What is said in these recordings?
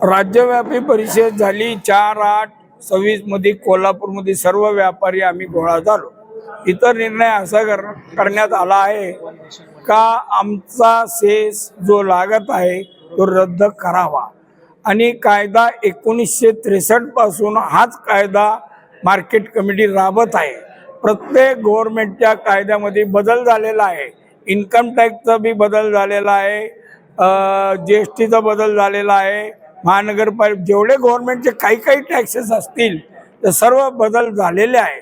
राज्यव्यापी परिषद झाली 4/8/26 मध्ये कोल्हापूरमध्ये सर्व व्यापारी आम्ही गोळा झालो। इतर निर्णय असा करण्यात आला आहे का आमचा सेस जो लागत आहे तो रद्द करावा आणि कायदा 1963 पासून हाच कायदा मार्केट कमिटी राबत आहे। प्रत्येक गव्हर्नमेंटच्या कायद्यामध्ये बदल झालेला आहे। इन्कम टॅक्सचा भी बदल झालेला आहे, GSTचा बदल झालेला आहे, महानगरपालिका जेवढे गव्हर्नमेंटचे काही टॅक्सेस असतील ते सर्व बदल झालेले आहे।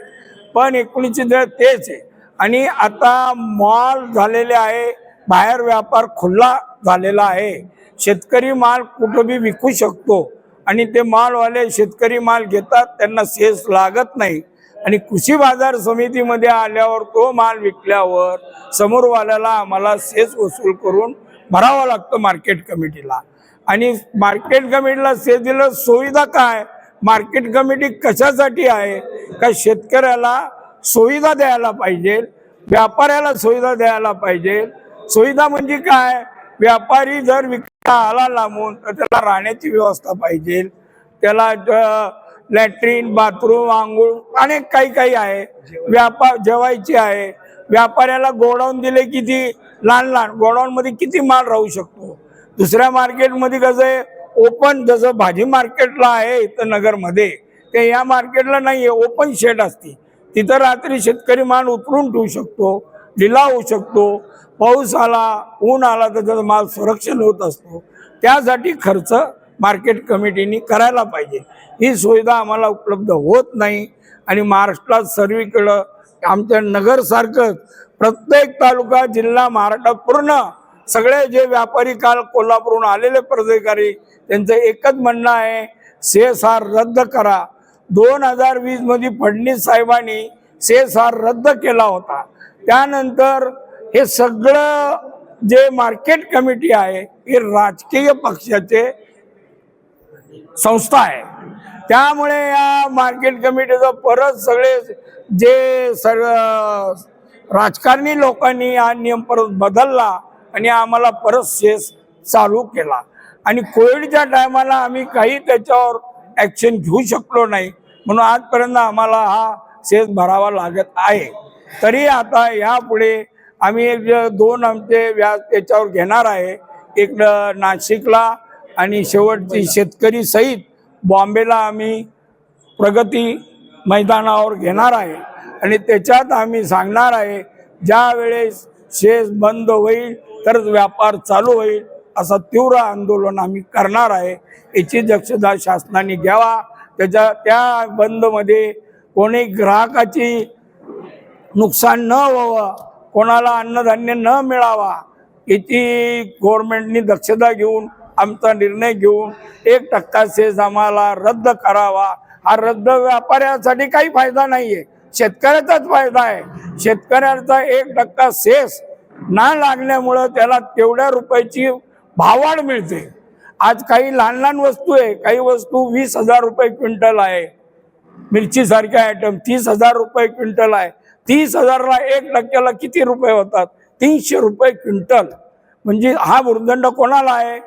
पण 19 तेच आहे आणि आता मॉल झालेले आहे, बाहेर व्यापार खुला झालेला आहे। शेतकरी माल कुठं भी विकू शकतो आणि ते मालवाले शेतकरी माल घेतात, त्यांना सेस लागत नाही आणि कृषी बाजार समितीमध्ये आल्यावर तो माल विकल्यावर समोरवाल्याला आम्हाला सेस वसूल करून भरावा लागतो मार्केट कमिटीला। आणि मार्केट कमिटीला सेस दिलं सुविधा काय? मार्केट कमिटी कशासाठी आहे का शेतकऱ्याला सुविधा द्यायला पाहिजे, व्यापाऱ्याला सुविधा द्यायला पाहिजे। सुविधा म्हणजे काय? व्यापारी जर विकता आला लांबून तर त्याला राहण्याची व्यवस्था पाहिजे, त्याला लॅट्रिन बाथरूम आंघोळ अनेक काही आहे, व्यापार जेवायची आहे। व्यापाऱ्याला गोडाऊन दिले किती लहान गोडाऊन मध्ये किती माल राहू शकतो। दुसऱ्या मार्केटमध्ये कसं आहे ओपन, जसं भाजी मार्केटला आहे इथं नगरमध्ये ते या मार्केटला नाही आहे, ओपन शेड असते तिथं रात्री शेतकरी माल उतरून ठेवू शकतो, लिलाव होऊ शकतो। पाऊस आला ऊन आला तर त्याचा माल संरक्षण होत असतो। त्यासाठी खर्च मार्केट कमिटीने करायला पाहिजे। ही सुविधा आम्हाला उपलब्ध होत नाही आणि महाराष्ट्रात सर्वीकडं आमच्या नगरसारखं प्रत्येक तालुका जिल्हा महाराष्ट्रात पूर्ण सगळे जे व्यापारी काल कोल्हापूरहून आलेले पदाधिकारी त्यांचं एकच म्हणणं आहे सेस हा रद्द करा। 2020 मध्ये फडणवीस साहेबांनी सेस हा रद्द केला होता। त्यानंतर हे सगळं जे मार्केट कमिटी आहे हे राजकीय पक्षाचे संस्था आहे। त्यामुळे या मार्केट कमिटीचं परत सगळे जे राजकारणी लोकांनी हा नियम परत बदलला आणि आम्हाला परत सेस चालू केला आणि कोविडच्या टायमाला आम्ही काही त्याच्यावर ॲक्शन घेऊ शकलो नाही, म्हणून आजपर्यंत आम्हाला हा सेस भरावा लागत आहे। तरी आता यापुढे आम्ही 2 आमचे व्याज त्याच्यावर घेणार आहे, एक नाशिकला आणि शेवटची शेतकरी सहित बॉम्बेला आम्ही प्रगती मैदानावर घेणार आहे आणि त्याच्यात आम्ही सांगणार आहे ज्या वेळेस सेस बंद होईल तरच व्यापार चालू होईल, असं तीव्र आंदोलन आम्ही करणार आहे। याची दक्षता शासनाने घ्यावा। त्या बंदमध्ये कोणी ग्राहकाची नुकसान न व्हावं, कोणाला अन्नधान्य न मिळावा याची गव्हर्नमेंटनी दक्षता घेऊन आमचा निर्णय घेऊन 1% सेस आम्हाला रद्द करावा। हा रद्द व्यापाऱ्यासाठी काही फायदा नाहीये, शेतकऱ्याचाच फायदा आहे। शेतकऱ्याचा 1% सेस ना लागल्यामुळं त्याला तेवढ्या रुपयाची भाववाढ मिळते। आज काही लहान वस्तू आहे, काही वस्तू 20,000 रुपये क्विंटल आहे, मिरची सारख्या आयटम 30,000 रुपये क्विंटल आहे। 30,000ला 1%ला किती रुपये होतात? 300 रुपये क्विंटल। म्हणजे हा भुर्दंड कोणाला आहे?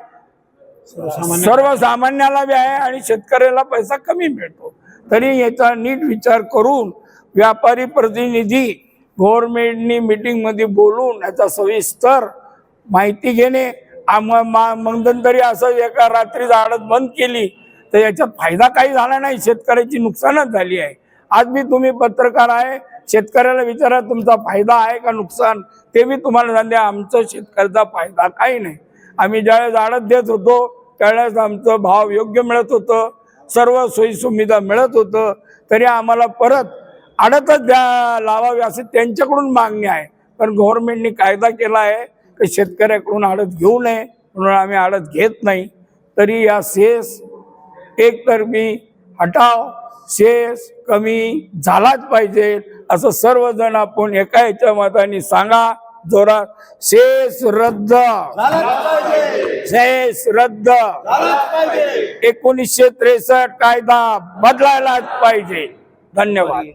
सर्वसामान्याला बी आहे आणि शेतकऱ्याला पैसा कमी मिळतो। तरी याचा नीट विचार करून व्यापारी प्रतिनिधी गव्हर्नमेंटनी मीटिंग मध्ये बोलून याचा सविस्तर माहिती घेणे, मध्यंतरी असं एका रात्री आडत बंद केली तर याच्यात फायदा काही झाला नाही, शेतकऱ्याची नुकसानच झाली आहे। आज मी तुम्ही पत्रकार आहे, शेतकऱ्याला विचारा तुमचा फायदा आहे का नुकसान, ते मी तुम्हाला सांगते आमचं शेतकऱ्याचा फायदा काही नाही। आम्ही ज्यावेळेस आडत देत होतो त्यावेळेस आमचं भाव योग्य मिळत होतं, सर्व सोयी सुविधा मिळत होतं, तरी आम्हाला परत आडतच लावावी अशी त्यांच्याकडून मागणी आहे। पण गव्हर्नमेंटने कायदा केला आहे की शेतकऱ्याकडून आडत घेऊ नये, म्हणून आम्ही आडत घेत नाही। तरी या सेस एकतर्फी हटाव, सेस कमी झालाच पाहिजे असं सर्वजण आपण एका ह्याच्या मताने सांगा जोरात, सेस रद्द, सेस रद्द, 1963 कायदा बदलायलाच पाहिजे। धन्यवाद।